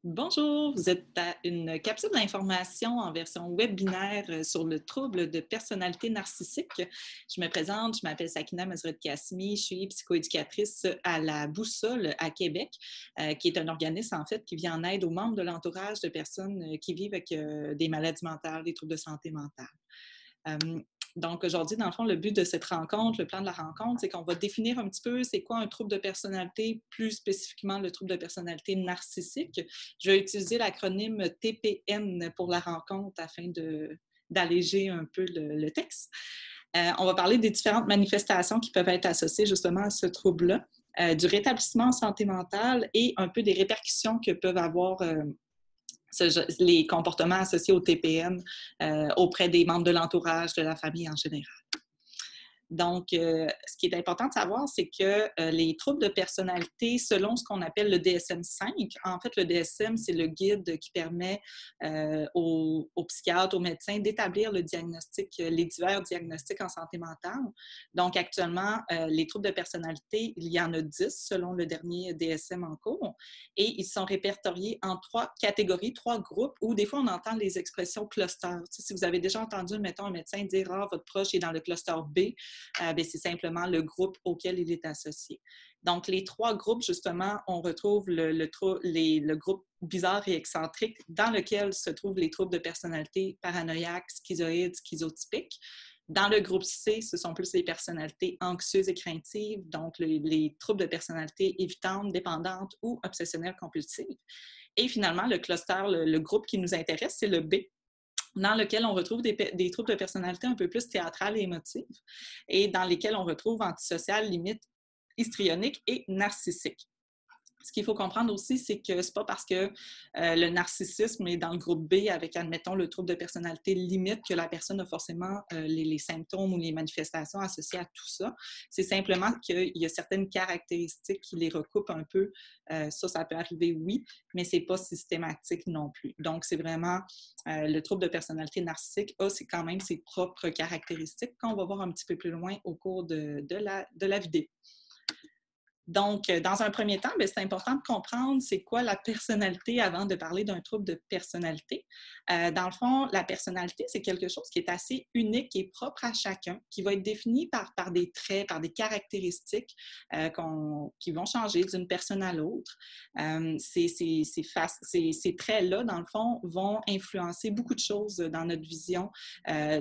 Bonjour, vous êtes à une capsule d'information en version webinaire sur le trouble de personnalité narcissique. Je me présente, je m'appelle Sakina Mesret-Kassemi, je suis psychoéducatrice à la Boussole à Québec, qui est un organisme en fait qui vient en aide aux membres de l'entourage de personnes qui vivent avec des maladies mentales, des troubles de santé mentale. Euh, donc, aujourd'hui, dans le fond, le but de cette rencontre, le plan de la rencontre, c'est qu'on va définir un petit peu c'est quoi un trouble de personnalité, plus spécifiquement le trouble de personnalité narcissique. Je vais utiliser l'acronyme TPN pour la rencontre afin d'alléger un peu le texte. On va parler des différentes manifestations qui peuvent être associées justement à ce trouble-là, du rétablissement en santé mentale et un peu des répercussions que peuvent avoir les comportements associés au TPN auprès des membres de l'entourage, de la famille en général. Donc, ce qui est important de savoir, c'est que les troubles de personnalité, selon ce qu'on appelle le DSM-5, en fait, le DSM, c'est le guide qui permet aux psychiatres, aux médecins d'établir le diagnostic, les divers diagnostics en santé mentale. Donc, actuellement, les troubles de personnalité, il y en a 10 selon le dernier DSM en cours, et ils sont répertoriés en 3 catégories, 3 groupes, où des fois, on entend les expressions cluster. Tu sais, si vous avez déjà entendu, mettons, un médecin dire « Ah, votre proche est dans le cluster B », c'est simplement le groupe auquel il est associé. Donc, les 3 groupes, justement, on retrouve le groupe bizarre et excentrique dans lequel se trouvent les troubles de personnalité paranoïaques, schizoïdes, schizotypiques. Dans le groupe C, ce sont plus les personnalités anxieuses et craintives, donc les troubles de personnalité évitantes, dépendantes ou obsessionnelles compulsives. Et finalement, le cluster, le groupe qui nous intéresse, c'est le B, dans lequel on retrouve des troubles de personnalité un peu plus théâtrales et émotives, et dans lesquels on retrouve antisocial, limite, histrionique et narcissique. Ce qu'il faut comprendre aussi, c'est que c'est pas parce que le narcissisme est dans le groupe B avec, admettons, le trouble de personnalité limite que la personne a forcément les symptômes ou les manifestations associées à tout ça. C'est simplement qu'il y a certaines caractéristiques qui les recoupent un peu. Ça peut arriver, oui, mais c'est pas systématique non plus. Donc, c'est vraiment le trouble de personnalité narcissique c'est quand même ses propres caractéristiques qu'on va voir un petit peu plus loin au cours de la vidéo. Donc, dans un premier temps, c'est important de comprendre c'est quoi la personnalité avant de parler d'un trouble de personnalité. Dans le fond, la personnalité, c'est quelque chose qui est assez unique et propre à chacun, qui va être défini par des traits, par des caractéristiques qui vont changer d'une personne à l'autre. Ces traits-là, dans le fond, vont influencer beaucoup de choses dans notre vision.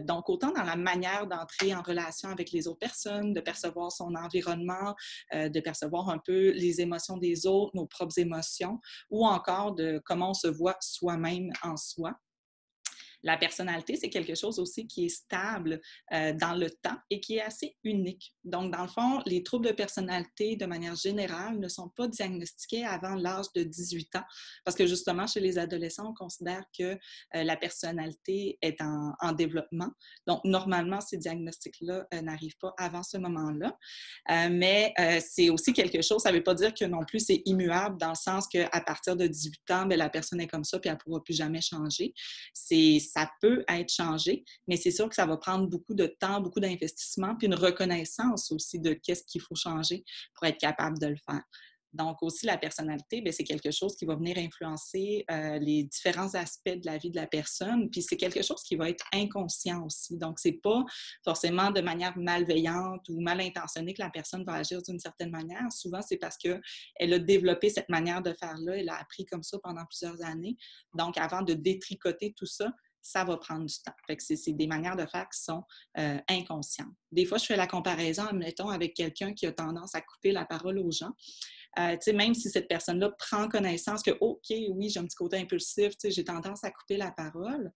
Donc, autant dans la manière d'entrer en relation avec les autres personnes, de percevoir son environnement, de percevoir un peu les émotions des autres, nos propres émotions, ou encore de comment on se voit soi-même en soi. La personnalité, c'est quelque chose aussi qui est stable dans le temps et qui est assez unique. Donc, dans le fond, les troubles de personnalité, de manière générale, ne sont pas diagnostiqués avant l'âge de 18 ans parce que justement, chez les adolescents, on considère que la personnalité est en développement. Donc, normalement, ces diagnostics-là n'arrivent pas avant ce moment-là. Mais c'est aussi quelque chose, ça ne veut pas dire que non plus c'est immuable dans le sens qu'à partir de 18 ans, la personne est comme ça puis elle ne pourra plus jamais changer. Ça peut être changé, mais c'est sûr que ça va prendre beaucoup de temps, beaucoup d'investissement, puis une reconnaissance aussi de qu'est-ce qu'il faut changer pour être capable de le faire. Donc aussi, la personnalité, c'est quelque chose qui va venir influencer les différents aspects de la vie de la personne, puis c'est quelque chose qui va être inconscient aussi. Donc, c'est pas forcément de manière malveillante ou mal intentionnée que la personne va agir d'une certaine manière. Souvent, c'est parce qu'elle a développé cette manière de faire-là, elle a appris comme ça pendant plusieurs années. Donc, avant de détricoter tout ça, ça va prendre du temps. Fait que c'est des manières de faire qui sont inconscientes. Des fois, je fais la comparaison, admettons, avec quelqu'un qui a tendance à couper la parole aux gens. Même si cette personne-là prend connaissance que, OK, oui, j'ai un petit côté impulsif, j'ai tendance à couper la parole,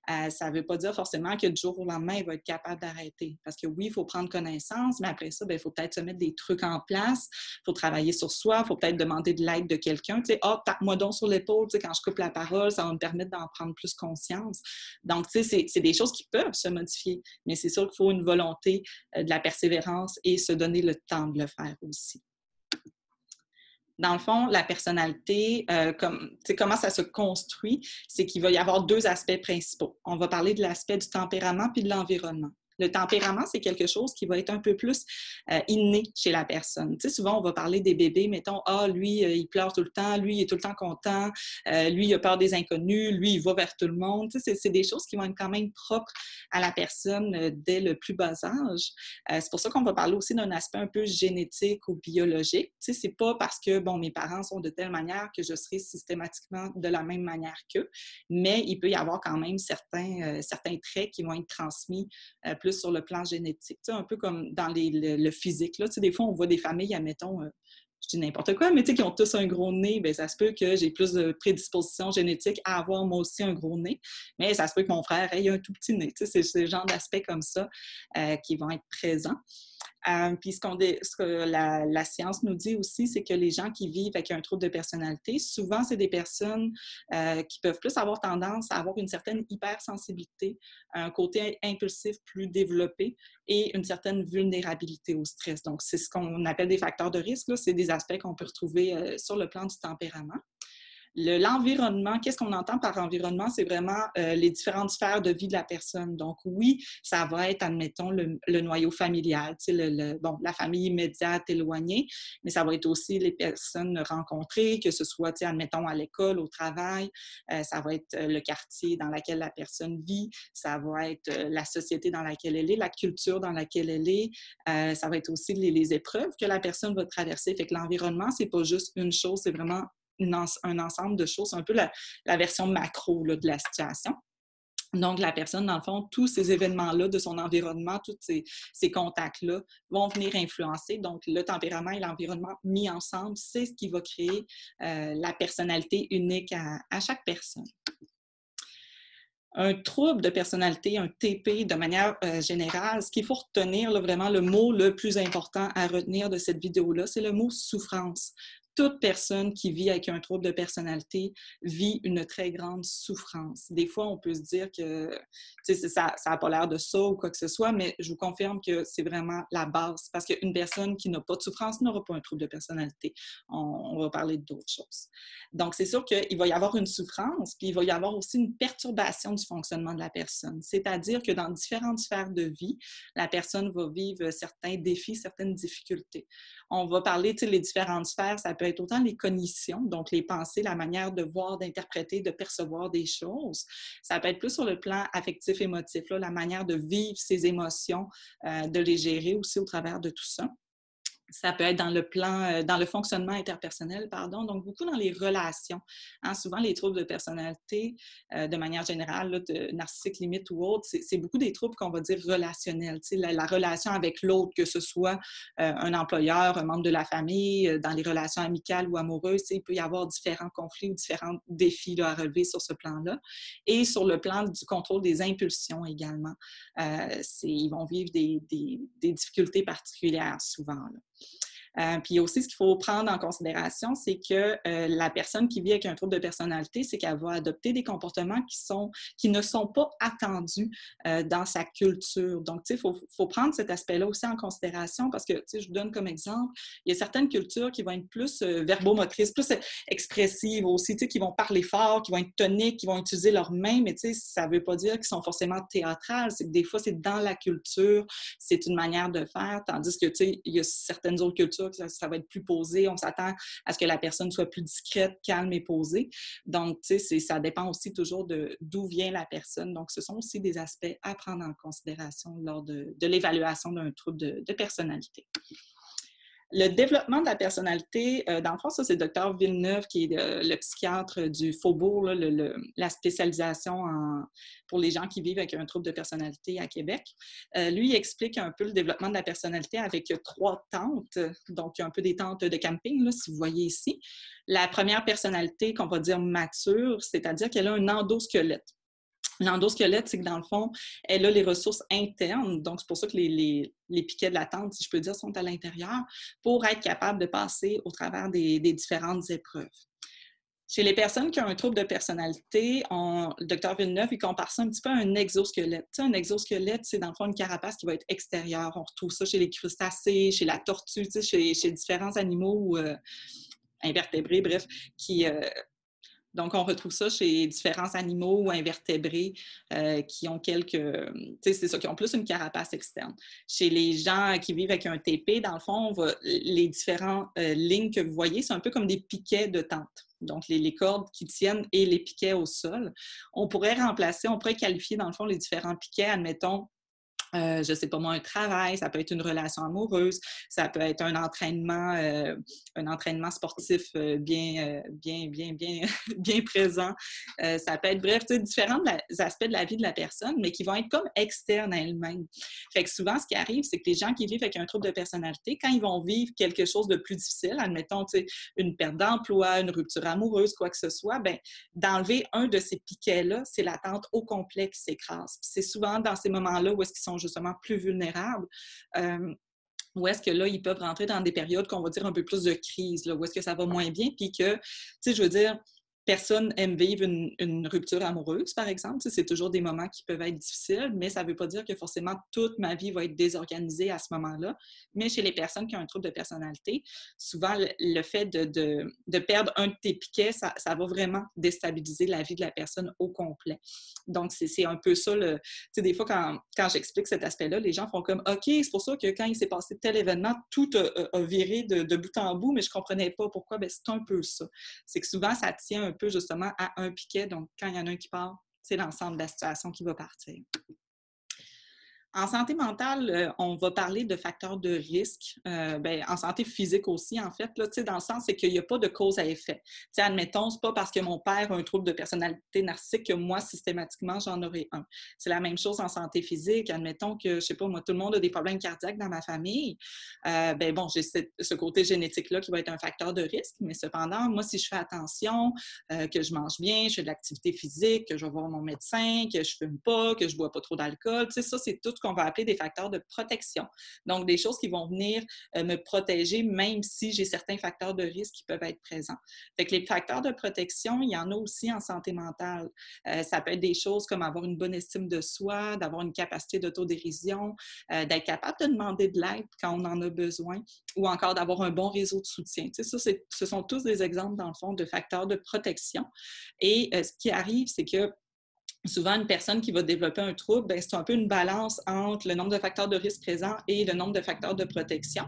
ça ne veut pas dire forcément que du jour au lendemain, il va être capable d'arrêter. Parce que oui, il faut prendre connaissance, mais après ça, il faut peut-être se mettre des trucs en place, il faut travailler sur soi, il faut peut-être demander de l'aide de quelqu'un. Tape-moi donc sur l'épaule, quand je coupe la parole, ça va me permettre d'en prendre plus conscience. Donc, c'est des choses qui peuvent se modifier, mais c'est sûr qu'il faut une volonté, de la persévérance et se donner le temps de le faire aussi. Dans le fond, la personnalité, comment ça se construit, c'est qu'il va y avoir 2 aspects principaux. On va parler de l'aspect du tempérament puis de l'environnement. Le tempérament, c'est quelque chose qui va être un peu plus inné chez la personne. Tu sais, souvent, on va parler des bébés, mettons, ah, lui, il pleure tout le temps, lui, il est tout le temps content, lui, il a peur des inconnus, lui, il va vers tout le monde. Tu sais, c'est des choses qui vont être quand même propres à la personne dès le plus bas âge. C'est pour ça qu'on va parler aussi d'un aspect un peu génétique ou biologique. Tu sais, c'est pas parce que, bon, mes parents sont de telle manière que je serai systématiquement de la même manière qu'eux, mais il peut y avoir quand même certains traits qui vont être transmis plus sur le plan génétique. Tu sais, un peu comme dans le physique. Là. Tu sais, des fois, on voit des familles, admettons, je dis n'importe quoi, mais tu sais, qui ont tous un gros nez, bien, ça se peut que j'ai plus de prédisposition génétique à avoir moi aussi un gros nez, mais ça se peut que mon frère ait un tout petit nez. Tu sais, c'est ce genre d'aspects comme ça qui vont être présents. Puis ce que la science nous dit aussi, c'est que les gens qui vivent avec un trouble de personnalité, souvent, c'est des personnes qui peuvent plus avoir tendance à avoir une certaine hypersensibilité, un côté impulsif plus développé et une certaine vulnérabilité au stress. Donc, c'est ce qu'on appelle des facteurs de risque. Là. C'est des aspects qu'on peut retrouver sur le plan du tempérament. L'environnement, qu'est-ce qu'on entend par environnement? C'est vraiment les différentes sphères de vie de la personne. Donc oui, ça va être, admettons, le noyau familial, tu sais, bon, la famille immédiate, éloignée, mais ça va être aussi les personnes rencontrées, que ce soit, tu sais, admettons, à l'école, au travail, ça va être le quartier dans lequel la personne vit, ça va être la société dans laquelle elle est, la culture dans laquelle elle est, ça va être aussi les épreuves que la personne va traverser. Fait que l'environnement, c'est pas juste une chose, c'est vraiment un ensemble de choses, c'est un peu la version macro là, de la situation. Donc, la personne, dans le fond, tous ces événements-là de son environnement, tous ces contacts-là vont venir influencer. Donc, le tempérament et l'environnement mis ensemble, c'est ce qui va créer la personnalité unique à chaque personne. Un trouble de personnalité, un TP, de manière générale, ce qu'il faut retenir, là, vraiment, le mot le plus important à retenir de cette vidéo-là, c'est le mot souffrance. Toute personne qui vit avec un trouble de personnalité vit une très grande souffrance. Des fois, on peut se dire que ça n'a pas l'air de ça ou quoi que ce soit, mais je vous confirme que c'est vraiment la base. Parce qu'une personne qui n'a pas de souffrance n'aura pas un trouble de personnalité. On va parler d'autres choses. Donc, c'est sûr qu'il va y avoir une souffrance, puis il va y avoir aussi une perturbation du fonctionnement de la personne. C'est-à-dire que dans différentes sphères de vie, la personne va vivre certains défis, certaines difficultés. On va parler, tu sais, les différentes sphères, ça peut être autant les cognitions, donc les pensées, la manière de voir, d'interpréter, de percevoir des choses. Ça peut être plus sur le plan affectif-émotif, là, la manière de vivre ses émotions, de les gérer aussi au travers de tout ça. Ça peut être dans le plan, dans le fonctionnement interpersonnel, pardon, donc beaucoup dans les relations. Hein, souvent, les troubles de personnalité, de manière générale, là, de narcissique limite ou autre, c'est beaucoup des troubles qu'on va dire relationnels. Tu sais, la relation avec l'autre, que ce soit un employeur, un membre de la famille, dans les relations amicales ou amoureuses, tu sais, il peut y avoir différents conflits ou différents défis là, à relever sur ce plan-là. Et sur le plan du contrôle des impulsions également, ils vont vivre des difficultés particulières souvent, là. Puis aussi, ce qu'il faut prendre en considération, c'est que la personne qui vit avec un trouble de personnalité, c'est qu'elle va adopter des comportements qui ne sont pas attendus dans sa culture. Donc, tu sais, il faut prendre cet aspect-là aussi en considération parce que, tu sais, je vous donne comme exemple, il y a certaines cultures qui vont être plus verbomotrices, plus expressives aussi, tu sais, qui vont parler fort, qui vont être toniques, qui vont utiliser leurs mains, mais tu sais, ça ne veut pas dire qu'ils sont forcément théâtrales. C'est que des fois, c'est dans la culture, c'est une manière de faire, tandis que, tu sais, il y a certaines autres cultures ça va être plus posé. On s'attend à ce que la personne soit plus discrète, calme et posée. Donc, tu sais, ça dépend aussi toujours d'où vient la personne. Donc, ce sont aussi des aspects à prendre en considération lors de l'évaluation d'un trouble de personnalité. Le développement de la personnalité, dans le fond, ça, c'est le Dr Villeneuve, qui est le psychiatre du Faubourg, là, la spécialisation pour les gens qui vivent avec un trouble de personnalité à Québec. Lui, il explique un peu le développement de la personnalité avec 3 tentes, donc un peu des tentes de camping, là, si vous voyez ici. La première personnalité qu'on va dire mature, c'est-à-dire qu'elle a un endosquelette. L'endosquelette, c'est que dans le fond, elle a les ressources internes, donc c'est pour ça que les piquets de la tente, si je peux dire, sont à l'intérieur, pour être capable de passer au travers des différentes épreuves. Chez les personnes qui ont un trouble de personnalité, le Dr Villeneuve, il compare ça un petit peu à un exosquelette. Tu sais, un exosquelette, c'est dans le fond une carapace qui va être extérieure. On retrouve ça chez les crustacés, chez la tortue, tu sais, chez différents animaux invertébrés, bref, qui Donc, on retrouve ça chez différents animaux ou invertébrés qui ont c'est ça, qui ont plus une carapace externe. Chez les gens qui vivent avec un TP, dans le fond, les différentes lignes que vous voyez, c'est un peu comme des piquets de tente. Donc, les cordes qui tiennent et les piquets au sol. On pourrait qualifier, dans le fond, les différents piquets, admettons, je ne sais pas moi, un travail, ça peut être une relation amoureuse, ça peut être un entraînement sportif bien présent. Ça peut être, bref, différents aspects de la vie de la personne, mais qui vont être comme externes à elle-même. Fait que souvent, ce qui arrive, c'est que les gens qui vivent avec un trouble de personnalité, quand ils vont vivre quelque chose de plus difficile, admettons, une perte d'emploi, une rupture amoureuse, quoi que ce soit, ben, d'enlever un de ces piquets-là, c'est l'attente au complet qui s'écrase. Puis c'est souvent dans ces moments-là où est-ce qu'ils sont justement plus vulnérables, où est-ce que là, ils peuvent rentrer dans des périodes qu'on va dire un peu plus de crise, là, où est-ce que ça va moins bien, puis que, tu sais, je veux dire, personne aime vivre une rupture amoureuse, par exemple. Tu sais, c'est toujours des moments qui peuvent être difficiles, mais ça ne veut pas dire que forcément toute ma vie va être désorganisée à ce moment-là. Mais chez les personnes qui ont un trouble de personnalité, souvent, le fait de perdre un de tes piquets, ça va vraiment déstabiliser la vie de la personne au complet. Donc, c'est un peu ça. Tu sais, des fois, quand j'explique cet aspect-là, les gens font comme « OK, c'est pour ça que quand il s'est passé tel événement, tout a viré de bout en bout, mais je ne comprenais pas pourquoi. » Bien, c'est un peu ça. C'est que souvent, ça tient un peu justement à un piquet. Donc, quand il y en a un qui part, c'est l'ensemble de la situation qui va partir. En santé mentale, on va parler de facteurs de risque. En santé physique aussi, en fait, là, dans le sens, c'est qu'il n'y a pas de cause à effet. T'sais, admettons, c'est pas parce que mon père a un trouble de personnalité narcissique que moi, systématiquement, j'en aurai un. C'est la même chose en santé physique. Admettons que, je sais pas, moi, tout le monde a des problèmes cardiaques dans ma famille. J'ai ce côté génétique-là qui va être un facteur de risque, mais cependant, moi, si je fais attention, que je mange bien, je fais de l'activité physique, que je vais voir mon médecin, que je fume pas, que je bois pas trop d'alcool, ça, c'est tout qu'on va appeler des facteurs de protection. Donc, des choses qui vont venir me protéger, même si j'ai certains facteurs de risque qui peuvent être présents. Fait que les facteurs de protection, il y en a aussi en santé mentale. Ça peut être des choses comme avoir une bonne estime de soi, d'avoir une capacité d'autodérision, d'être capable de demander de l'aide quand on en a besoin, ou encore d'avoir un bon réseau de soutien. Ce sont tous des exemples, dans le fond, de facteurs de protection. Et ce qui arrive, c'est que souvent, une personne qui va développer un trouble, c'est un peu une balance entre le nombre de facteurs de risque présents et le nombre de facteurs de protection.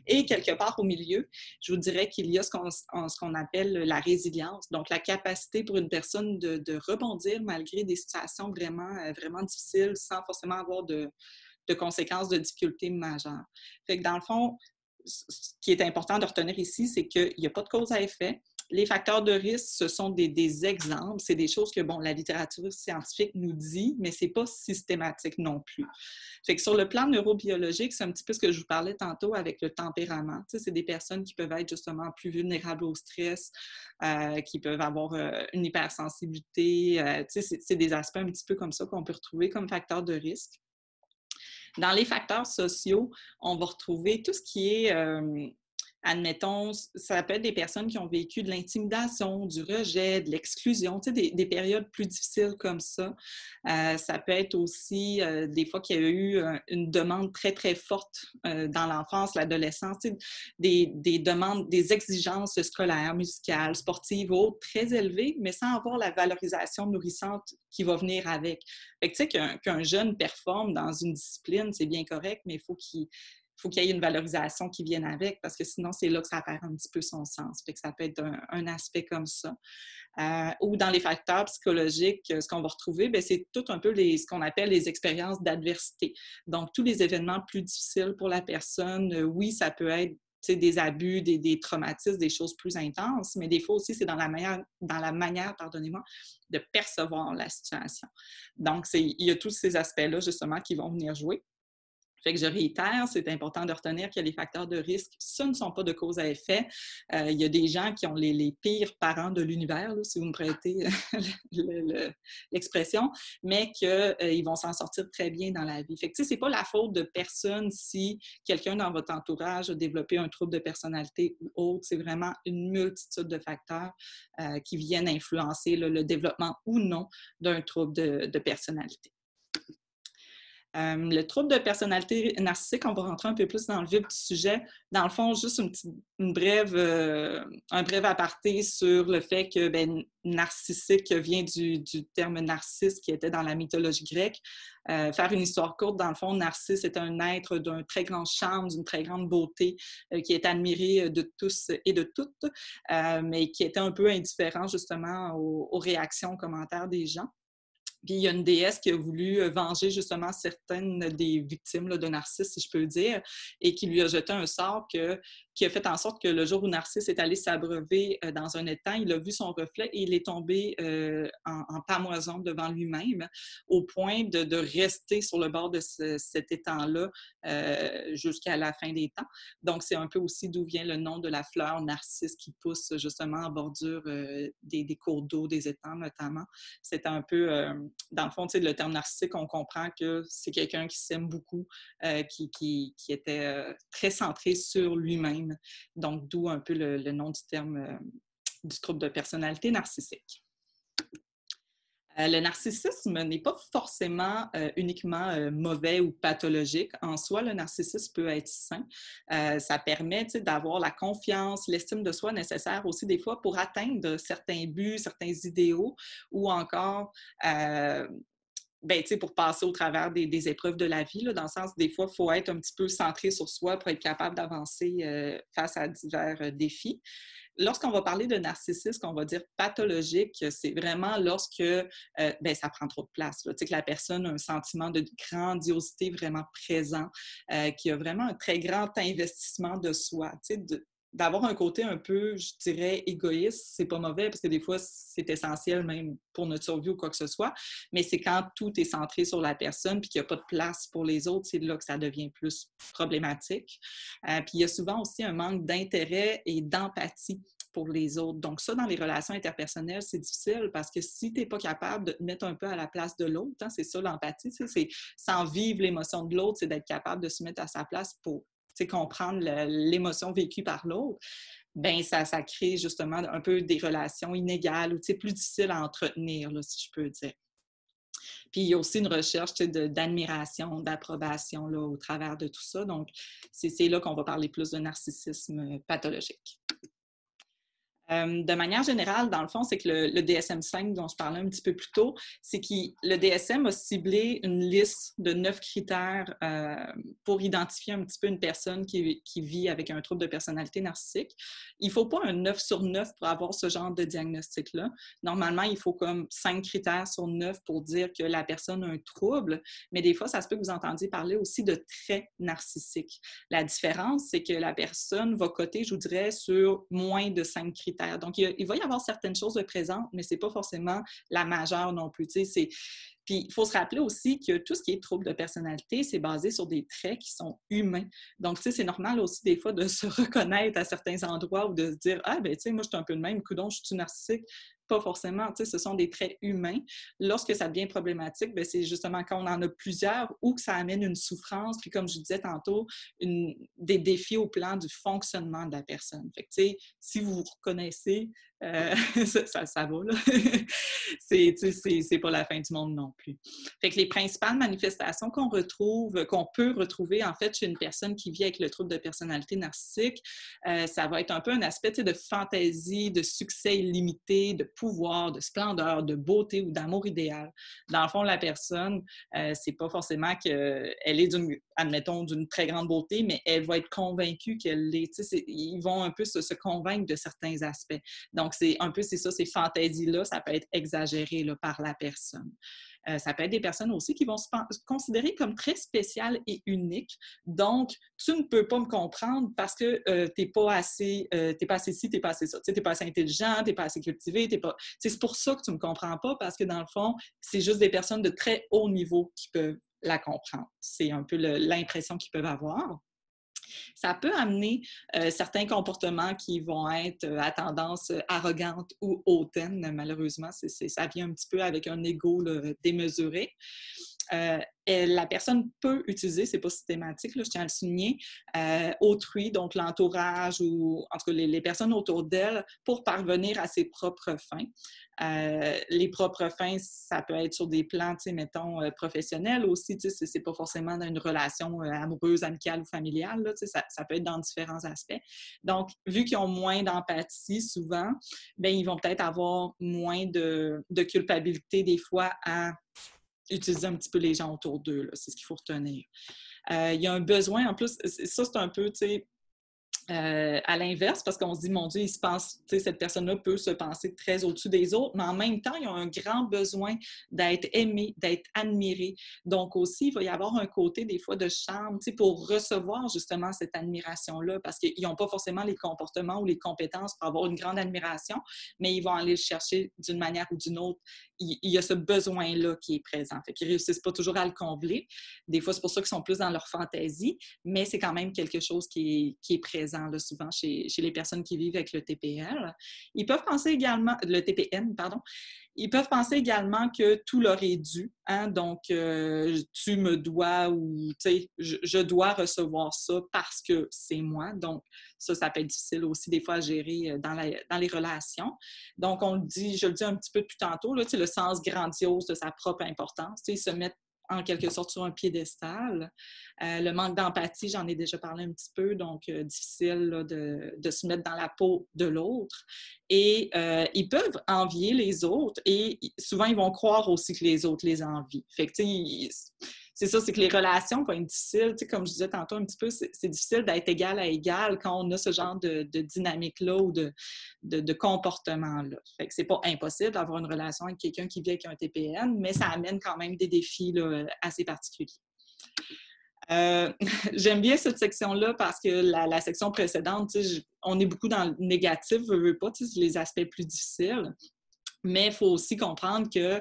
Et quelque part au milieu, je vous dirais qu'il y a ce qu'on appelle la résilience, donc la capacité pour une personne de rebondir malgré des situations vraiment difficiles sans forcément avoir de conséquences de difficultés majeures. Fait que dans le fond, ce qui est important de retenir ici, c'est qu'il n'y a pas de cause à effet. Les facteurs de risque, ce sont des exemples, c'est des choses que, la littérature scientifique nous dit, mais ce n'est pas systématique non plus. Fait que sur le plan neurobiologique, c'est un petit peu ce que je vous parlais tantôt avec le tempérament. Tu sais, c'est des personnes qui peuvent être justement plus vulnérables au stress, qui peuvent avoir une hypersensibilité. Tu sais, c'est des aspects un petit peu comme ça qu'on peut retrouver comme facteurs de risque. Dans les facteurs sociaux, on va retrouver tout ce qui est, admettons, ça peut être des personnes qui ont vécu de l'intimidation, du rejet, de l'exclusion, tu sais, des périodes plus difficiles comme ça. Ça peut être aussi des fois qu'il y a eu une demande très, très forte dans l'enfance, l'adolescence, tu sais, des demandes, des exigences scolaires, musicales, sportives, autres, très élevées, mais sans avoir la valorisation nourrissante qui va venir avec. Fait que, tu sais, qu'un jeune performe dans une discipline, c'est bien correct, mais il faut qu'il y ait une valorisation qui vienne avec, parce que sinon, c'est là que ça perd un petit peu son sens. Fait que ça peut être un aspect comme ça. Ou dans les facteurs psychologiques, ce qu'on va retrouver, c'est tout un peu ce qu'on appelle les expériences d'adversité. Donc, tous les événements plus difficiles pour la personne, oui, ça peut être des abus, des traumatismes, des choses plus intenses, mais des fois aussi, c'est dans la manière, pardonnez-moi, de percevoir la situation. Donc, il y a tous ces aspects-là, justement, qui vont venir jouer. Fait que je réitère, c'est important de retenir que les facteurs de risque, ce ne sont pas de cause à effet. Il y a des gens qui ont les pires parents de l'univers, là, si vous me prêtez l'expression, mais qu'ils vont s'en sortir très bien dans la vie. Fait que, tu sais, c'est pas la faute de personne si quelqu'un dans votre entourage a développé un trouble de personnalité ou autre. C'est vraiment une multitude de facteurs qui viennent influencer le développement ou non d'un trouble de personnalité. Le trouble de personnalité narcissique, on va rentrer un peu plus dans le vif du sujet. Dans le fond, juste un bref aparté sur le fait que narcissique vient du terme narcisse qui était dans la mythologie grecque. Faire une histoire courte, dans le fond, Narcisse est un être d'un très grand charme, d'une très grande beauté, qui est admiré de tous et de toutes, mais qui était un peu indifférent justement aux réactions, aux commentaires des gens. Puis il y a une déesse qui a voulu venger justement certaines des victimes là, de Narcisse, si je peux le dire, et qui lui a jeté un sort qui a fait en sorte que le jour où Narcisse est allé s'abreuver dans un étang, il a vu son reflet et il est tombé en pamoison devant lui-même, au point de rester sur le bord de cet étang-là jusqu'à la fin des temps. Donc, c'est un peu aussi d'où vient le nom de la fleur Narcisse qui pousse justement en bordure des cours d'eau, des étangs notamment. C'est un peu, dans le fond, le terme narcissique, on comprend que c'est quelqu'un qui s'aime beaucoup, qui était très centré sur lui-même. Donc, d'où un peu le nom du terme du trouble de personnalité narcissique. Le narcissisme n'est pas forcément uniquement mauvais ou pathologique. En soi, le narcissisme peut être sain. Ça permet d'avoir la confiance, l'estime de soi nécessaire aussi des fois pour atteindre certains buts, certains idéaux ou encore pour passer au travers des épreuves de la vie, là, dans le sens, des fois, il faut être un petit peu centré sur soi pour être capable d'avancer face à divers défis. Lorsqu'on va parler de narcissisme, qu'on va dire pathologique, c'est vraiment lorsque ça prend trop de place. Là. Tu sais, que la personne a un sentiment de grandiosité vraiment présent, qui a vraiment un très grand investissement de soi. Tu sais, d'avoir un côté un peu, je dirais, égoïste, c'est pas mauvais parce que des fois, c'est essentiel même pour notre survie ou quoi que ce soit, mais c'est quand tout est centré sur la personne puis qu'il n'y a pas de place pour les autres, c'est là que ça devient plus problématique. Puis il y a souvent aussi un manque d'intérêt et d'empathie pour les autres. Donc ça, dans les relations interpersonnelles, c'est difficile parce que si tu n'es pas capable de te mettre un peu à la place de l'autre, hein, c'est ça l'empathie, c'est sans vivre l'émotion de l'autre, c'est d'être capable de se mettre à sa place pour comprendre l'émotion vécue par l'autre, bien, ça crée justement un peu des relations inégales ou plus difficiles à entretenir, là, si je peux dire. Puis il y a aussi une recherche d'admiration, d'approbation là, au travers de tout ça. Donc, c'est là qu'on va parler plus de narcissisme pathologique. De manière générale, dans le fond, c'est que le DSM-5 dont je parlais un petit peu plus tôt, c'est que le DSM a ciblé une liste de 9 critères pour identifier un petit peu une personne qui vit avec un trouble de personnalité narcissique. Il ne faut pas un 9 sur 9 pour avoir ce genre de diagnostic-là. Normalement, il faut comme 5 critères sur 9 pour dire que la personne a un trouble, mais des fois, ça se peut que vous entendiez parler aussi de traits narcissiques. La différence, c'est que la personne va coter, je vous dirais, sur moins de 5 critères. Donc, il va y avoir certaines choses de présentes, mais ce n'est pas forcément la majeure non plus. Puis, il faut se rappeler aussi que tout ce qui est trouble de personnalité, c'est basé sur des traits qui sont humains. Donc, c'est normal aussi des fois de se reconnaître à certains endroits ou de se dire « Ah, ben tu sais, moi, je suis un peu le même, coudonc, je suis narcissique. » Pas forcément, ce sont des traits humains. Lorsque ça devient problématique, c'est justement quand on en a plusieurs ou que ça amène une souffrance, puis comme je disais tantôt, des défis au plan du fonctionnement de la personne. Fait que, si vous vous reconnaissez, ça va, là. C'est pas la fin du monde non plus. Fait que les principales manifestations qu'on peut retrouver, en fait, chez une personne qui vit avec le trouble de personnalité narcissique, ça va être un peu un aspect de fantaisie, de succès illimité, de pouvoir, de splendeur, de beauté ou d'amour idéal. Dans le fond, la personne, c'est pas forcément qu'elle est admettons, d'une très grande beauté, mais elle va être convaincue qu'elle l'est. Ils vont un peu se convaincre de certains aspects. Donc, c'est ça, ces fantaisies-là, ça peut être exagéré là, par la personne. Ça peut être des personnes aussi qui vont se considérer comme très spéciales et uniques. Donc, tu ne peux pas me comprendre parce que tu n'es pas assez ci, tu n'es pas assez ça. Tu n'es pas assez intelligent, tu n'es pas assez cultivé. C'est pour ça que tu ne me comprends pas parce que dans le fond, c'est juste des personnes de très haut niveau qui peuvent la comprendre. C'est un peu l'impression qu'ils peuvent avoir. Ça peut amener certains comportements qui vont être à tendance arrogante ou hautaine, malheureusement. Ça vient un petit peu avec un ego là, démesuré. la personne peut utiliser, c'est pas systématique, là, je tiens à le souligner, autrui, donc l'entourage ou en tout cas les personnes autour d'elle pour parvenir à ses propres fins. Les propres fins, ça peut être sur des plans, mettons, professionnels aussi, c'est pas forcément dans une relation amoureuse, amicale ou familiale, là, ça peut être dans différents aspects. Donc, vu qu'ils ont moins d'empathie souvent, bien, ils vont peut-être avoir moins de culpabilité des fois à utiliser un petit peu les gens autour d'eux. C'est ce qu'il faut retenir. Il y a un besoin, en plus, ça c'est un peu, tu sais, à l'inverse, parce qu'on se dit, mon Dieu, il se pense, cette personne-là peut se penser très au-dessus des autres, mais en même temps, ils ont un grand besoin d'être aimés, d'être admirés. Donc aussi, il va y avoir un côté des fois de charme pour recevoir justement cette admiration-là, parce qu'ils n'ont pas forcément les comportements ou les compétences pour avoir une grande admiration, mais ils vont aller le chercher d'une manière ou d'une autre. Il y a ce besoin-là qui est présent. Fait qu'ils ne réussissent pas toujours à le combler. Des fois, c'est pour ça qu'ils sont plus dans leur fantaisie, mais c'est quand même quelque chose qui est présent là, souvent chez les personnes qui vivent avec le TPL. Ils peuvent penser également, le TPN, pardon, ils peuvent penser également que tout leur est dû. Hein? Donc, tu me dois ou je dois recevoir ça parce que c'est moi. Donc, ça peut être difficile aussi des fois à gérer dans les relations. Donc, je le dis un petit peu plus tantôt, là, le sens grandiose de sa propre importance. Ils se mettent en quelque sorte sur un piédestal. Le manque d'empathie, j'en ai déjà parlé un petit peu, donc difficile là, de se mettre dans la peau de l'autre. Et ils peuvent envier les autres et souvent, ils vont croire aussi que les autres les envient. Fait que, c'est ça, c'est que les relations vont être difficiles. Comme je disais tantôt un petit peu, c'est difficile d'être égal à égal quand on a ce genre de dynamique-là ou de comportement-là. Fait que c'est pas impossible d'avoir une relation avec quelqu'un qui vit avec un TPN, mais ça amène quand même des défis là, assez particuliers. J'aime bien cette section-là parce que la section précédente, on est beaucoup dans le négatif, veux pas, les aspects plus difficiles. Mais il faut aussi comprendre que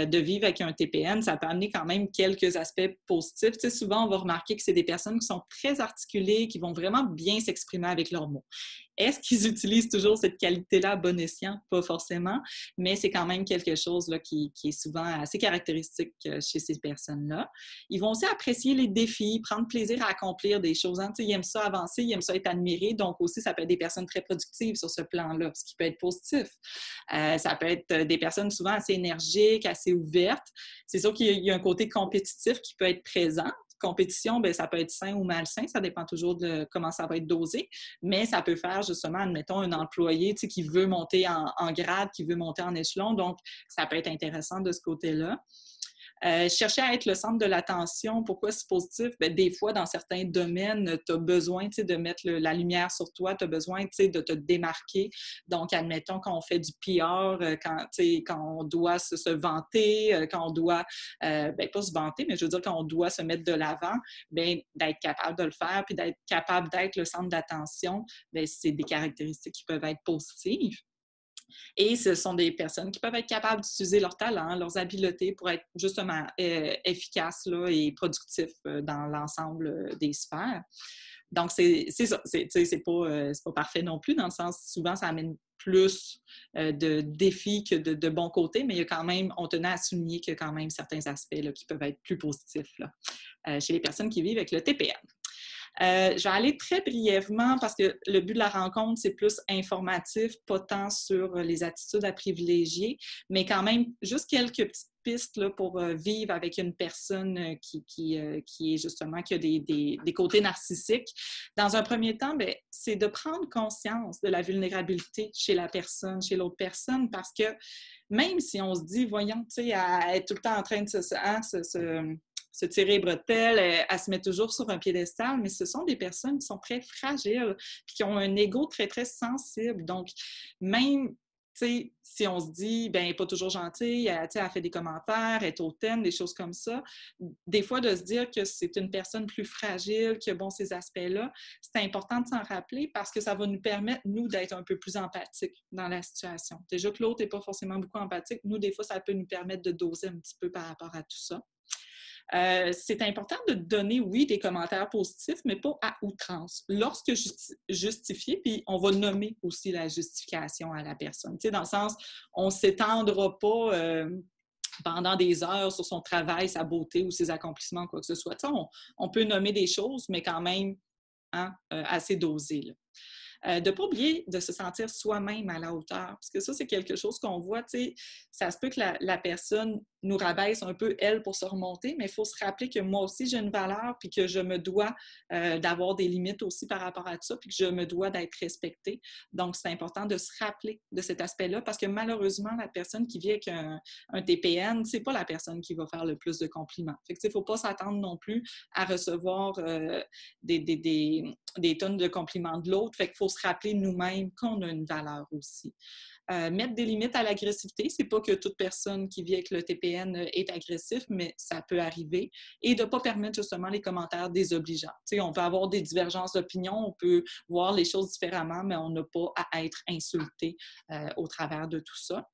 de vivre avec un TPN, ça peut amener quand même quelques aspects positifs. Souvent, on va remarquer que c'est des personnes qui sont très articulées, qui vont vraiment bien s'exprimer avec leurs mots. Est-ce qu'ils utilisent toujours cette qualité-là à bon escient? Pas forcément, mais c'est quand même quelque chose là, qui est souvent assez caractéristique chez ces personnes-là. Ils vont aussi apprécier les défis, prendre plaisir à accomplir des choses. Hein? Ils aiment ça avancer, ils aiment ça être admirés. Donc aussi, ça peut être des personnes très productives sur ce plan-là, ce qui peut être positif. Ça peut être des personnes souvent assez énergiques, assez ouvertes. C'est sûr qu'il y a un côté compétitif qui peut être présent. Compétition, bien, ça peut être sain ou malsain, ça dépend toujours de comment ça va être dosé, mais ça peut faire justement, admettons, un employé qui veut monter en grade, qui veut monter en échelon, donc ça peut être intéressant de ce côté-là. Chercher à être le centre de l'attention, pourquoi c'est positif? Bien, des fois, dans certains domaines, tu as besoin de mettre la lumière sur toi, tu as besoin de te démarquer. Donc, admettons qu'on fait du PR, quand on doit se vanter, quand on doit, bien, pas se vanter, mais je veux dire quand on doit se mettre de l'avant, bien, d'être capable de le faire, puis d'être capable d'être le centre d'attention, bien, c'est des caractéristiques qui peuvent être positives. Et ce sont des personnes qui peuvent être capables d'utiliser leurs talents, leurs habiletés pour être justement efficaces là, et productifs dans l'ensemble des sphères. Donc, c'est ça. C'est pas parfait non plus, dans le sens, souvent, ça amène plus de défis que de bons côtés, mais il y a quand même, on tenait à souligner qu'il y a quand même certains aspects là, qui peuvent être plus positifs là, chez les personnes qui vivent avec le TPN. Je vais aller très brièvement parce que le but de la rencontre, c'est plus informatif, pas tant sur les attitudes à privilégier, mais quand même juste quelques petites pistes là, pour vivre avec une personne qui est justement, qui a des côtés narcissiques. Dans un premier temps, bien, c'est de prendre conscience de la vulnérabilité chez la personne, chez l'autre personne, parce que même si on se dit, voyons, tu sais, à être tout le temps en train de se tirer bretelles, elle se met toujours sur un piédestal, mais ce sont des personnes qui sont très fragiles et qui ont un ego très, très sensible. Donc, même si on se dit, bien, elle n'est pas toujours gentille, elle fait des commentaires, elle est hautaine, des choses comme ça, des fois, de se dire que c'est une personne plus fragile, qui a ces aspects-là, c'est important de s'en rappeler parce que ça va nous permettre, nous, d'être un peu plus empathiques dans la situation. Déjà que l'autre n'est pas forcément beaucoup empathique, nous, des fois, ça peut nous permettre de doser un petit peu par rapport à tout ça. C'est important de donner, oui, des commentaires positifs, mais pas à outrance. Lorsque justifié, puis on va nommer aussi la justification à la personne. Tu sais, dans le sens, on ne s'étendra pas pendant des heures sur son travail, sa beauté ou ses accomplissements, quoi que ce soit. On peut nommer des choses, mais quand même assez dosé, là. De ne pas oublier de se sentir soi-même à la hauteur. Parce que ça, c'est quelque chose qu'on voit, tu sais, ça se peut que la personne nous rabaisse un peu, elle, pour se remonter, mais il faut se rappeler que moi aussi, j'ai une valeur, puis que je me dois d'avoir des limites aussi par rapport à ça, puis que je me dois d'être respectée. Donc, c'est important de se rappeler de cet aspect-là, parce que malheureusement, la personne qui vit avec un TPN, c'est pas la personne qui va faire le plus de compliments. Fait que, il ne faut pas s'attendre non plus à recevoir des tonnes de compliments de l'autre. Fait qu'il faut se rappeler nous-mêmes qu'on a une valeur aussi. Mettre des limites à l'agressivité, c'est pas que toute personne qui vit avec le TPN est agressif, mais ça peut arriver. Et de ne pas permettre justement les commentaires désobligeants. T'sais, on peut avoir des divergences d'opinion, on peut voir les choses différemment, mais on n'a pas à être insulté au travers de tout ça.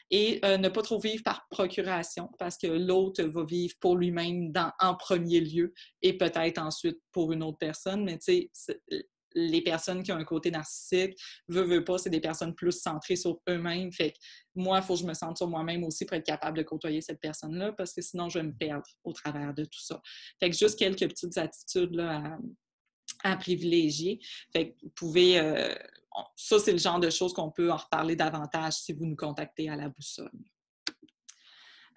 Et ne pas trop vivre par procuration, parce que l'autre va vivre pour lui-même en premier lieu et peut-être ensuite pour une autre personne. Mais tu sais, les personnes qui ont un côté narcissique, veut pas, c'est des personnes plus centrées sur eux-mêmes. Fait que moi, il faut que je me sente sur moi-même aussi pour être capable de côtoyer cette personne-là, parce que sinon, je vais me perdre au travers de tout ça. Fait que juste quelques petites attitudes là, à privilégier. Fait que vous pouvez... ça, c'est le genre de choses qu'on peut en reparler davantage si vous nous contactez à la boussole.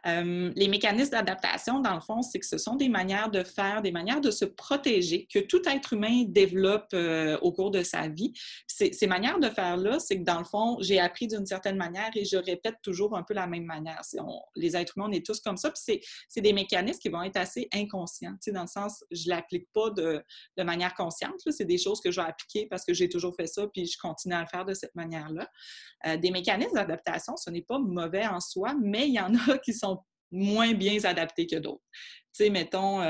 Les mécanismes d'adaptation, dans le fond, c'est que ce sont des manières de faire, des manières de se protéger que tout être humain développe au cours de sa vie. Ces manières de faire-là, c'est que dans le fond, j'ai appris d'une certaine manière et je répète toujours un peu la même manière. Les êtres humains, on est tous comme ça. Puis c'est des mécanismes qui vont être assez inconscients, dans le sens, je ne l'applique pas de manière consciente. C'est des choses que je vais appliquer parce que j'ai toujours fait ça puis je continue à le faire de cette manière-là. Des mécanismes d'adaptation, ce n'est pas mauvais en soi, mais il y en a qui sont moins bien adaptés que d'autres. Tu sais, mettons,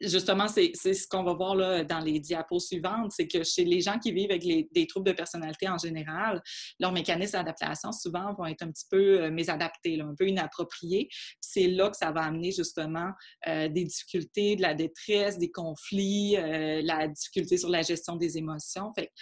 justement, c'est ce qu'on va voir là, dans les diapos suivantes, c'est que chez les gens qui vivent avec des troubles de personnalité en général, leurs mécanismes d'adaptation souvent vont être un petit peu mésadaptés, là, un peu inappropriés. C'est là que ça va amener justement des difficultés, de la détresse, des conflits, la difficulté sur la gestion des émotions. Fait que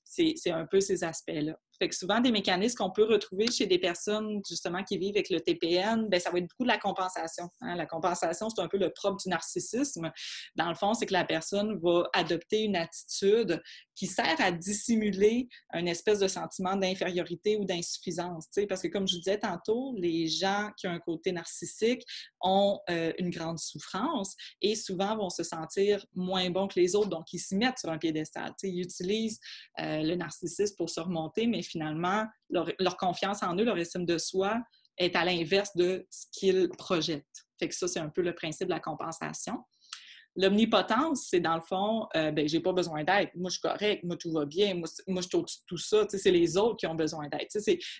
c'est un peu ces aspects-là. Fait que souvent, des mécanismes qu'on peut retrouver chez des personnes, justement, qui vivent avec le TPN, bien, ça va être beaucoup de la compensation. Hein? La compensation, c'est un peu le propre du narcissisme. Dans le fond, c'est que la personne va adopter une attitude qui sert à dissimuler un espèce de sentiment d'infériorité ou d'insuffisance. Parce que, comme je vous disais tantôt, les gens qui ont un côté narcissique ont une grande souffrance et souvent vont se sentir moins bons que les autres. Donc, ils s'y mettent sur un piédestal. Ils utilisent le narcissisme pour se remonter, mais finalement, leur confiance en eux, leur estime de soi est à l'inverse de ce qu'ils projettent. Fait que ça, c'est un peu le principe de la compensation. L'omnipotence, c'est dans le fond, j'ai pas besoin d'aide. Moi, je suis correcte. Moi, tout va bien. Moi je suis au-dessus de tout ça. C'est les autres qui ont besoin d'aide.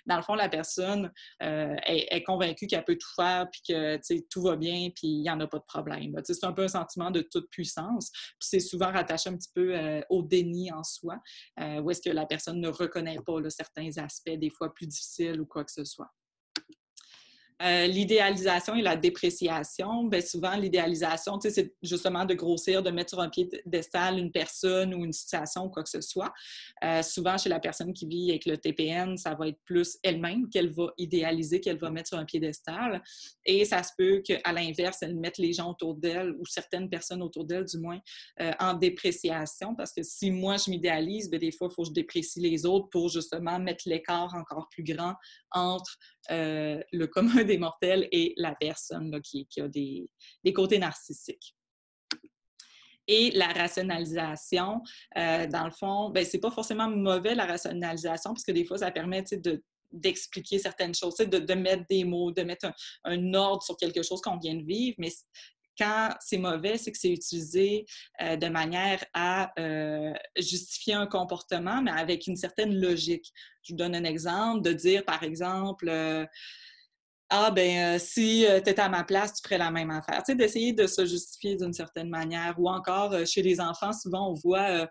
Dans le fond, la personne est convaincue qu'elle peut tout faire puis que tout va bien puis il n'y en a pas de problème. C'est un peu un sentiment de toute puissance. Puis c'est souvent rattaché un petit peu au déni en soi, où est-ce que la personne ne reconnaît pas là, certains aspects, des fois plus difficiles ou quoi que ce soit. L'idéalisation et la dépréciation, bien souvent, l'idéalisation, c'est justement de grossir, de mettre sur un piédestal une personne ou une situation ou quoi que ce soit. Souvent, chez la personne qui vit avec le TPN, ça va être plus elle-même qu'elle va idéaliser, qu'elle va mettre sur un piédestal. Et ça se peut qu'à l'inverse, elle mette les gens autour d'elle ou certaines personnes autour d'elle, du moins, en dépréciation. Parce que si moi, je m'idéalise, bien, des fois, il faut que je déprécie les autres pour justement mettre l'écart encore plus grand entre le commun des mortels et la personne là, qui a des côtés narcissiques. Et la rationalisation, dans le fond, bien, c'est pas forcément mauvais la rationalisation, parce que des fois, ça permet d'expliquer certaines choses, de mettre des mots, de mettre un ordre sur quelque chose qu'on vient de vivre, mais quand c'est mauvais, c'est que c'est utilisé de manière à justifier un comportement, mais avec une certaine logique. Je vous donne un exemple, de dire, par exemple, si tu étais à ma place, tu ferais la même affaire. Tu sais, d'essayer de se justifier d'une certaine manière. Ou encore, chez les enfants, souvent, on voit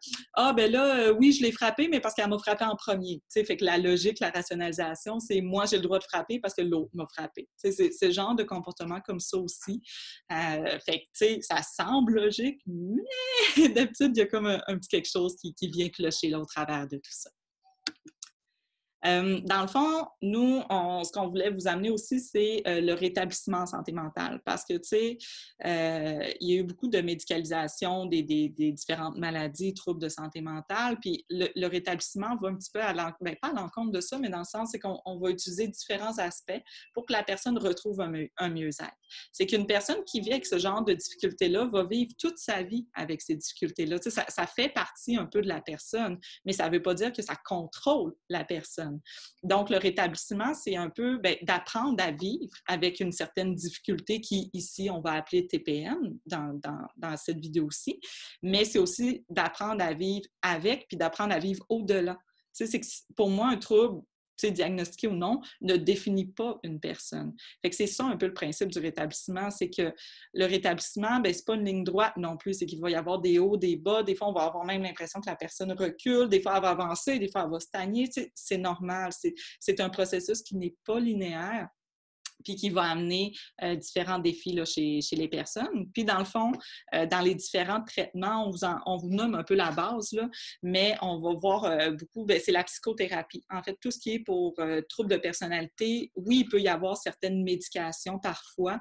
oui, je l'ai frappé, mais parce qu'elle m'a frappé en premier. Tu sais, fait que la logique, la rationalisation, c'est moi, j'ai le droit de frapper parce que l'autre m'a frappé. Tu sais, c'est ce genre de comportement comme ça aussi. Fait que, tu sais, ça semble logique, mais d'habitude, il y a comme un petit quelque chose qui vient clocher là au travers de tout ça. Dans le fond, nous, ce qu'on voulait vous amener aussi, c'est le rétablissement en santé mentale. Parce que, tu sais, il y a eu beaucoup de médicalisation des différentes maladies, troubles de santé mentale. Puis le rétablissement va un petit peu ben, pas à l'encontre de ça, mais dans le sens, c'est qu'on va utiliser différents aspects pour que la personne retrouve un mieux-être. C'est qu'une personne qui vit avec ce genre de difficultés-là va vivre toute sa vie avec ces difficultés-là. Tu sais, ça fait partie un peu de la personne, mais ça ne veut pas dire que ça contrôle la personne. Donc, le rétablissement, c'est un peu d'apprendre à vivre avec une certaine difficulté qui, ici, on va appeler TPN dans cette vidéo-ci, mais c'est aussi d'apprendre à vivre avec puis d'apprendre à vivre au-delà. Tu sais, c'est que pour moi, un trouble, tu sais, diagnostiqué ou non, ne définit pas une personne. Fait que c'est ça un peu le principe du rétablissement, c'est que le rétablissement, c'est pas une ligne droite non plus, c'est qu'il va y avoir des hauts, des bas, des fois on va avoir même l'impression que la personne recule, des fois elle va avancer, des fois elle va stagner, tu sais, c'est normal, c'est un processus qui n'est pas linéaire, puis qui va amener différents défis là, chez les personnes. Puis, dans le fond, dans les différents traitements, on vous nomme un peu la base, là, mais on va voir beaucoup, c'est la psychothérapie. En fait, tout ce qui est pour troubles de personnalité, oui, il peut y avoir certaines médications parfois,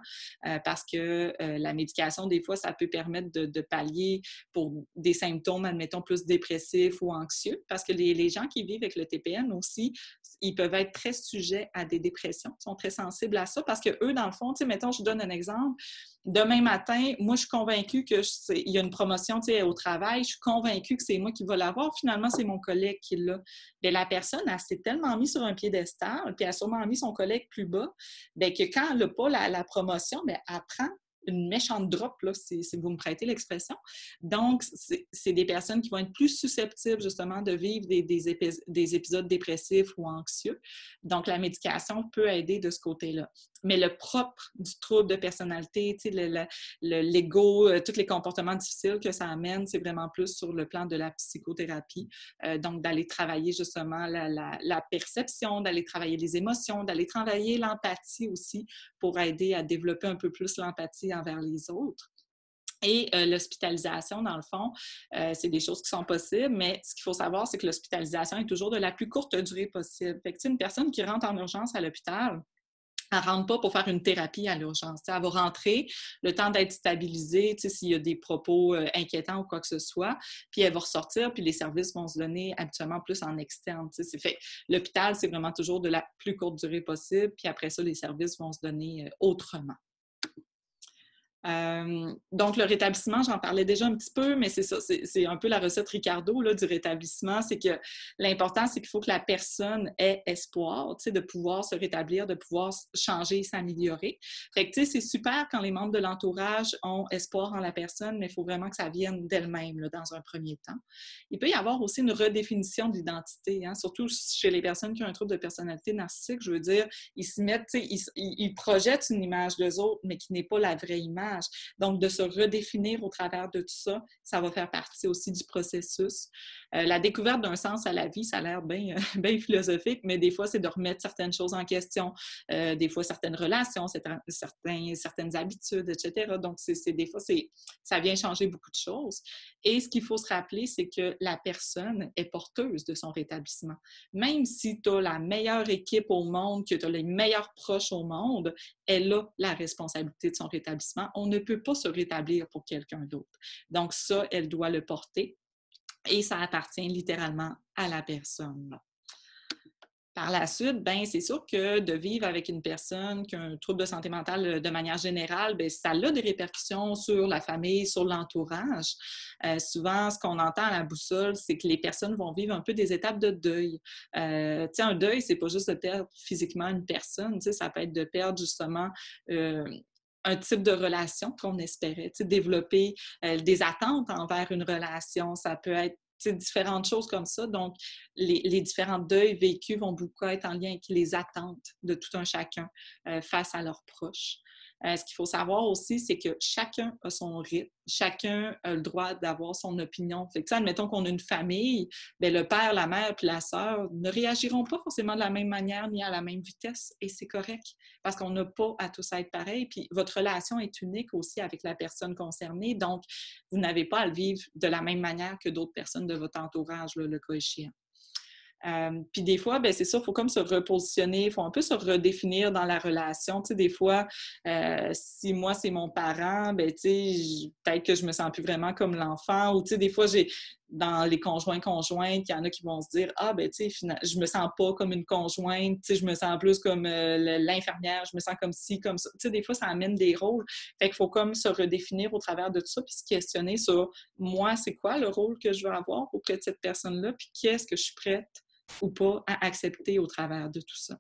parce que la médication, des fois, ça peut permettre de pallier pour des symptômes, admettons, plus dépressifs ou anxieux, parce que les gens qui vivent avec le TPN aussi, ils peuvent être très sujets à des dépressions, sont très sensibles à ça parce qu'eux, dans le fond, tu sais, mettons, je vous donne un exemple. Demain matin, moi, je suis convaincue qu'il y a une promotion, tu sais, au travail. Je suis convaincue que c'est moi qui vais l'avoir. Finalement, c'est mon collègue qui l'a. Bien, la personne, elle s'est tellement mise sur un piédestal, puis elle a sûrement mis son collègue plus bas, bien, que quand elle n'a pas la promotion, bien, elle prend une méchante drop, là, si vous me prêtez l'expression. Donc, c'est des personnes qui vont être plus susceptibles, justement, de vivre des épisodes dépressifs ou anxieux. Donc, la médication peut aider de ce côté-là. Mais le propre du trouble de personnalité, tu sais, l'ego, tous les comportements difficiles que ça amène, c'est vraiment plus sur le plan de la psychothérapie. Donc, d'aller travailler justement la perception, d'aller travailler les émotions, d'aller travailler l'empathie aussi pour aider à développer un peu plus l'empathie envers les autres. Et l'hospitalisation, dans le fond, c'est des choses qui sont possibles, mais ce qu'il faut savoir, c'est que l'hospitalisation est toujours de la plus courte durée possible. Fait que, une personne qui rentre en urgence à l'hôpital, elle ne rentre pas pour faire une thérapie à l'urgence. Elle va rentrer, le temps d'être stabilisée, s'il y a des propos inquiétants ou quoi que ce soit, puis elle va ressortir, puis les services vont se donner habituellement plus en externe. Fait, l'hôpital, c'est vraiment toujours de la plus courte durée possible, puis après ça, les services vont se donner autrement. Donc, le rétablissement, j'en parlais déjà un petit peu, mais c'est ça, c'est un peu la recette Ricardo là, du rétablissement. C'est que l'important, c'est qu'il faut que la personne ait espoir, de pouvoir se rétablir, de pouvoir changer, s'améliorer. Fait que, c'est super quand les membres de l'entourage ont espoir en la personne, mais il faut vraiment que ça vienne d'elle-même là, dans un premier temps. Il peut y avoir aussi une redéfinition de l'identité, hein, surtout chez les personnes qui ont un trouble de personnalité narcissique. Je veux dire, ils se mettent, ils projettent une image d'eux autres, mais qui n'est pas la vraie image. Donc, de se redéfinir au travers de tout ça, ça va faire partie aussi du processus. La découverte d'un sens à la vie, ça a l'air bien philosophique, mais des fois, c'est de remettre certaines choses en question, des fois, certaines relations, certaines habitudes, etc. Donc, des fois, ça vient changer beaucoup de choses. Et ce qu'il faut se rappeler, c'est que la personne est porteuse de son rétablissement. Même si tu as la meilleure équipe au monde, que tu as les meilleurs proches au monde, elle a la responsabilité de son rétablissement. On ne peut pas se rétablir pour quelqu'un d'autre. Donc ça, elle doit le porter et ça appartient littéralement à la personne. Par la suite, c'est sûr que de vivre avec une personne qui a un trouble de santé mentale de manière générale, ça a des répercussions sur la famille, sur l'entourage. Souvent, ce qu'on entend à la boussole, c'est que les personnes vont vivre un peu des étapes de deuil. Un deuil, c'est pas juste de perdre physiquement une personne, ça peut être de perdre justement un type de relation qu'on espérait, développer des attentes envers une relation. Ça peut être différentes choses comme ça. Donc, les différents deuils vécus vont beaucoup être en lien avec les attentes de tout un chacun face à leurs proches. Ce qu'il faut savoir aussi, c'est que chacun a son rythme, chacun a le droit d'avoir son opinion. Fait que admettons qu'on a une famille, le père, la mère puis la sœur ne réagiront pas forcément de la même manière ni à la même vitesse, et c'est correct parce qu'on n'a pas à tous être pareil. Puis votre relation est unique aussi avec la personne concernée, donc vous n'avez pas à le vivre de la même manière que d'autres personnes de votre entourage, là, le cas échéant. Puis des fois, ben c'est ça, il faut comme se repositionner, il faut un peu se redéfinir dans la relation. Tu sais, des fois, si moi, c'est mon parent, ben tu sais, peut-être que je me sens plus vraiment comme l'enfant. Ou tu sais, des fois, dans les conjoints-conjointes, il y en a qui vont se dire « Ah, ben tu sais, je me sens pas comme une conjointe, tu sais, je me sens plus comme l'infirmière, je me sens comme ci, comme ça. » Tu sais, des fois, ça amène des rôles. Fait qu'il faut comme se redéfinir au travers de tout ça, puis se questionner sur moi, c'est quoi le rôle que je veux avoir auprès de cette personne-là, puis qu'est-ce que je suis prête ou pas à accepter au travers de tout ça.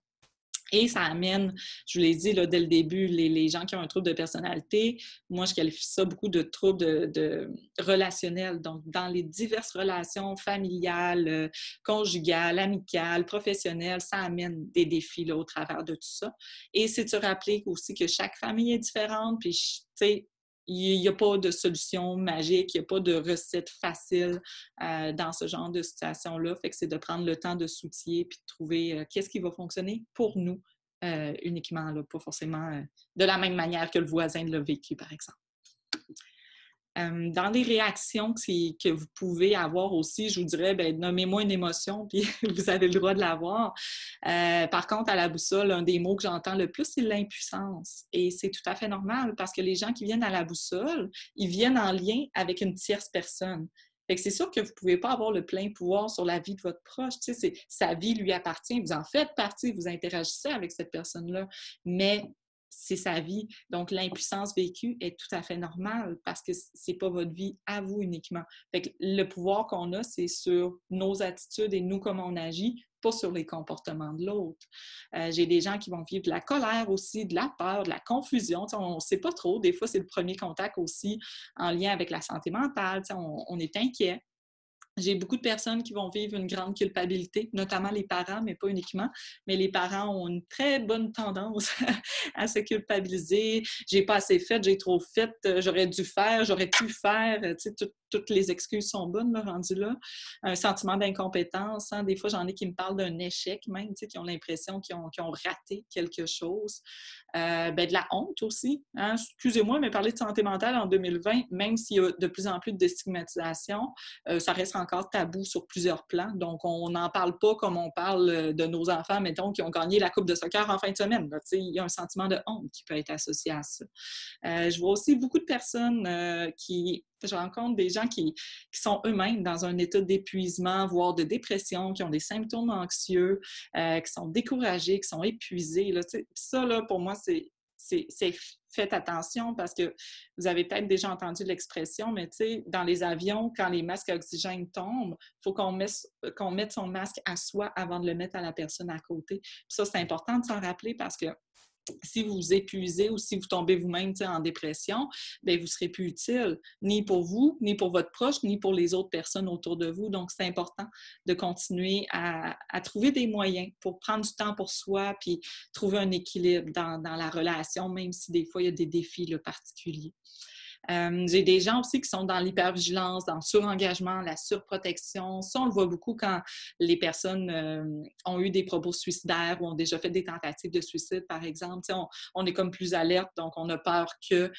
Et ça amène, je vous l'ai dit là, dès le début, les gens qui ont un trouble de personnalité, moi, je qualifie ça beaucoup de troubles de relationnels. Donc, dans les diverses relations familiales, conjugales, amicales, professionnelles, ça amène des défis là, au travers de tout ça. Et c'est de se rappeler aussi que chaque famille est différente, puis, tu sais, il n'y a pas de solution magique, il n'y a pas de recette facile dans ce genre de situation-là. Fait que c'est de prendre le temps de s'outiller puis de trouver qu'est-ce qui va fonctionner pour nous uniquement, là, pas forcément de la même manière que le voisin l'a vécu, par exemple. Dans les réactions que vous pouvez avoir aussi, je vous dirais, ben, nommez-moi une émotion, puis vous avez le droit de l'avoir. Par contre, à la boussole, un des mots que j'entends le plus, c'est l'impuissance. Et c'est tout à fait normal parce que les gens qui viennent à la boussole, ils viennent en lien avec une tierce personne. Fait que c'est sûr que vous ne pouvez pas avoir le plein pouvoir sur la vie de votre proche. Tu sais, sa vie lui appartient, vous en faites partie, vous interagissez avec cette personne-là, mais c'est sa vie. Donc, l'impuissance vécue est tout à fait normale parce que c'est pas votre vie à vous uniquement. Fait que le pouvoir qu'on a, c'est sur nos attitudes et nous, comment on agit, pas sur les comportements de l'autre. J'ai des gens qui vont vivre de la colère aussi, de la peur, de la confusion. T'sais, on ne sait pas trop. Des fois, c'est le premier contact aussi en lien avec la santé mentale. On est inquiet. J'ai beaucoup de personnes qui vont vivre une grande culpabilité, notamment les parents, mais pas uniquement. Mais les parents ont une très bonne tendance à se culpabiliser. J'ai pas assez fait, j'ai trop fait, j'aurais dû faire, j'aurais pu faire. Tu sais, toutes les excuses sont bonnes, là, rendues là. Un sentiment d'incompétence. Hein. Des fois, j'en ai qui me parlent d'un échec même, tu sais, qui ont l'impression qu'ils ont raté quelque chose. De la honte aussi. Hein? Excusez-moi, mais parler de santé mentale en 2020, même s'il y a de plus en plus de déstigmatisation, ça reste encore tabou sur plusieurs plans. Donc, on n'en parle pas comme on parle de nos enfants, mettons, qui ont gagné la Coupe de soccer en fin de semaine. Là. Il y a un sentiment de honte qui peut être associé à ça. Je vois aussi beaucoup de personnes je rencontre des gens qui sont eux-mêmes dans un état d'épuisement, voire de dépression, qui ont des symptômes anxieux, qui sont découragés, qui sont épuisés. Là, ça, là, pour moi, c'est faites attention parce que vous avez peut-être déjà entendu l'expression, mais dans les avions, quand les masques à oxygène tombent, il faut qu'on mette son masque à soi avant de le mettre à la personne à côté. Puis ça, c'est important de s'en rappeler parce que si vous vous épuisez ou si vous tombez vous-même en dépression, bien, vous ne serez plus utile, ni pour vous, ni pour votre proche, ni pour les autres personnes autour de vous. Donc, c'est important de continuer à trouver des moyens pour prendre du temps pour soi puis trouver un équilibre dans la relation, même si des fois, il y a des défis là, particuliers. J'ai des gens aussi qui sont dans l'hypervigilance, dans le surengagement, la surprotection. Ça, on le voit beaucoup quand les personnes ont eu des propos suicidaires ou ont déjà fait des tentatives de suicide, par exemple. On est comme plus alerte, donc on a peur que...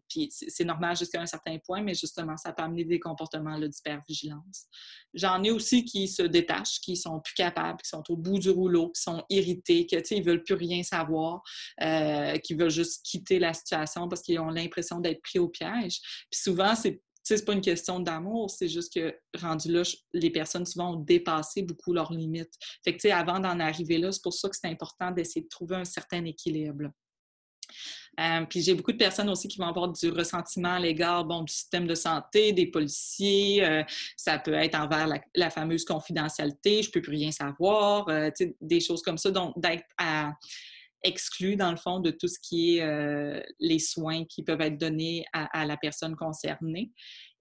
puis c'est normal jusqu'à un certain point, mais justement, ça peut amener des comportements d'hypervigilance. J'en ai aussi qui se détachent, qui sont plus capables, qui sont au bout du rouleau, qui sont irrités, que ils veulent plus rien savoir, qui veulent juste quitter la situation parce qu'ils ont l'impression d'être pris au piège. Puis souvent, c'est pas une question d'amour, c'est juste que, rendu là, les personnes souvent ont dépassé beaucoup leurs limites. Fait que, avant d'en arriver là, c'est pour ça que c'est important d'essayer de trouver un certain équilibre. Puis j'ai beaucoup de personnes aussi qui vont avoir du ressentiment à l'égard du système de santé, des policiers. Ça peut être envers la fameuse confidentialité, je ne peux plus rien savoir, des choses comme ça. Donc, d'être exclu, dans le fond, de tout ce qui est les soins qui peuvent être donnés à la personne concernée.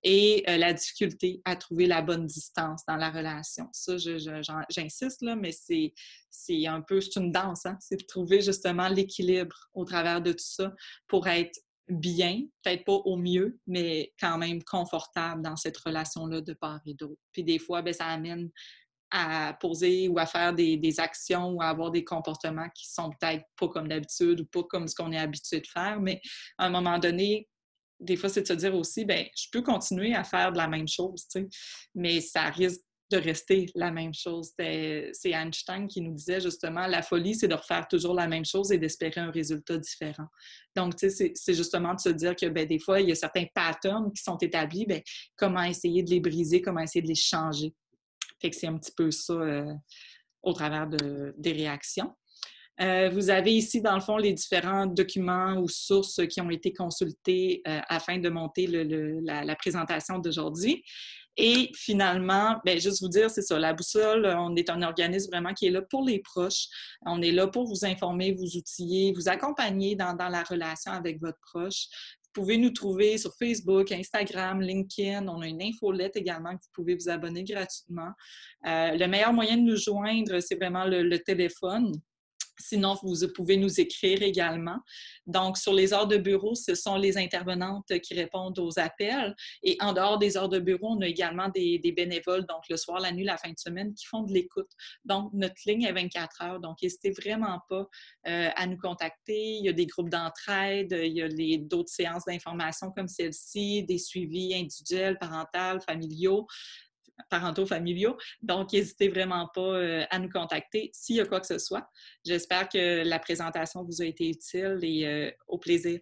Et la difficulté à trouver la bonne distance dans la relation. Ça, j'insiste, là, mais c'est une danse, hein? C'est de trouver justement l'équilibre au travers de tout ça pour être bien, peut-être pas au mieux, mais quand même confortable dans cette relation-là de part et d'autre. Puis des fois, ça amène à poser ou à faire des actions ou à avoir des comportements qui sont peut-être pas comme d'habitude ou pas comme ce qu'on est habitué de faire, mais à un moment donné, des fois, c'est de se dire aussi, je peux continuer à faire de la même chose, mais ça risque de rester la même chose. C'est Einstein qui nous disait justement, la folie, c'est de refaire toujours la même chose et d'espérer un résultat différent. Donc, tu sais, c'est justement de se dire que des fois, il y a certains patterns qui sont établis, comment essayer de les briser, comment essayer de les changer. Fait que c'est un petit peu ça au travers des réactions. Vous avez ici, dans le fond, les différents documents ou sources qui ont été consultés afin de monter la présentation d'aujourd'hui. Et finalement, juste vous dire, c'est ça, la boussole, on est un organisme vraiment qui est là pour les proches. On est là pour vous informer, vous outiller, vous accompagner dans la relation avec votre proche. Vous pouvez nous trouver sur Facebook, Instagram, LinkedIn. On a une infolette également que vous pouvez vous abonner gratuitement. Le meilleur moyen de nous joindre, c'est vraiment le téléphone. Sinon, vous pouvez nous écrire également. Donc, sur les heures de bureau, ce sont les intervenantes qui répondent aux appels. Et en dehors des heures de bureau, on a également des bénévoles, donc le soir, la nuit, la fin de semaine, qui font de l'écoute. Donc, notre ligne est 24 heures. Donc, n'hésitez vraiment pas à nous contacter. Il y a des groupes d'entraide, il y a d'autres séances d'information comme celle-ci, des suivis individuels, parentaux familiaux. Donc, n'hésitez vraiment pas à nous contacter s'il y a quoi que ce soit. J'espère que la présentation vous a été utile et au plaisir.